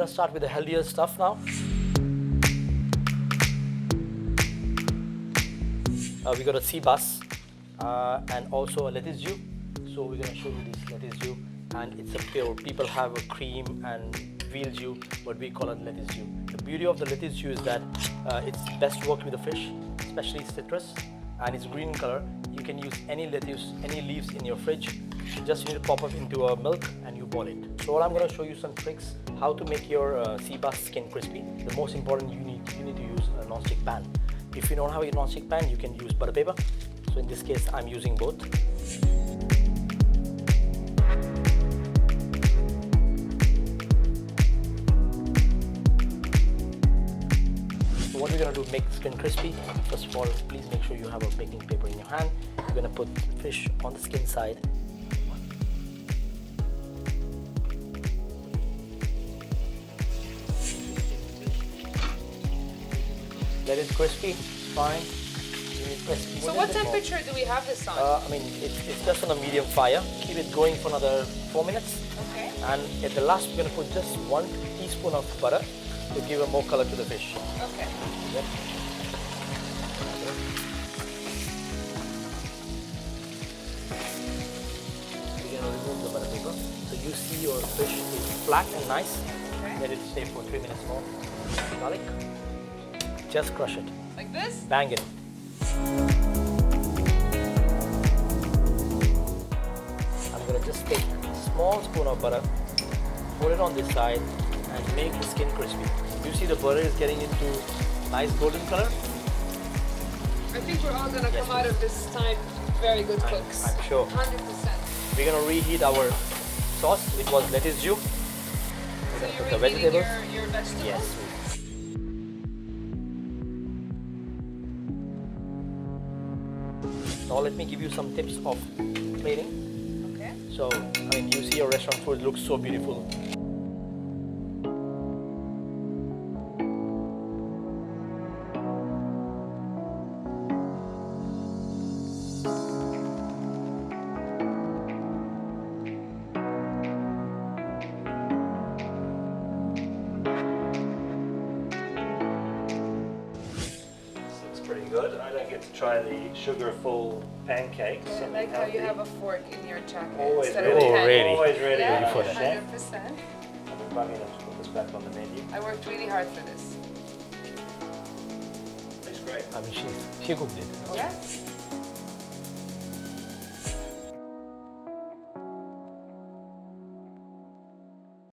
gonna start with the healthier stuff now. We got a sea bass and also a lettuce jus. So we're gonna show you this lettuce jus, and it's a pure. People have a cream and veal jus, but we call it lettuce jus. The beauty of the lettuce jus is that it's best worked with the fish, especially citrus, and it's green in color. You can use any lettuce, any leaves in your fridge. Just need to pop up into a milk and you boil it. So I'm going to show you some tricks how to make your sea bass skin crispy. The most important, you need to use a non-stick pan. If you don't have a non-stick pan, you can use butter paper. So in this case, I'm using both. So what we're going to do, make skin crispy. First of all, please make sure you have a baking paper in your hand. You're going to put fish on the skin side. Let it crispy, fine. So what temperature do we have this on? I mean, it's just on a medium fire. Keep it going for another 4 minutes. Okay. And at the last, we're going to put just 1 teaspoon of butter to give a more color to the fish. Okay. Yep. We're going to remove the butter paper. So you see your fish is flat and nice. Okay. Let it stay for 3 minutes more. Garlic. Just crush it. Like this? Bang it. I'm going to just take a small spoon of butter, put it on this side, and make the skin crispy. You see the butter is getting into nice golden color? I think we're all going to come out of this time very good cooks. I'm sure. 100%. We're going to reheat our sauce. It was lettuce jus. So you're reheating your vegetables? Yes. Now let me give you some tips of plating. Okay. So, I mean, you see your restaurant food looks so beautiful. Pretty good. I don't get to try the sugar-full pancakes. I like how you have a fork in your jacket. Always instead ready. of a pen. Really? Always ready. Yeah, for that. 100%. I've been bugging them to put this back on the menu. I worked really hard for this. Tastes great. I mean, she cooked it. Yeah?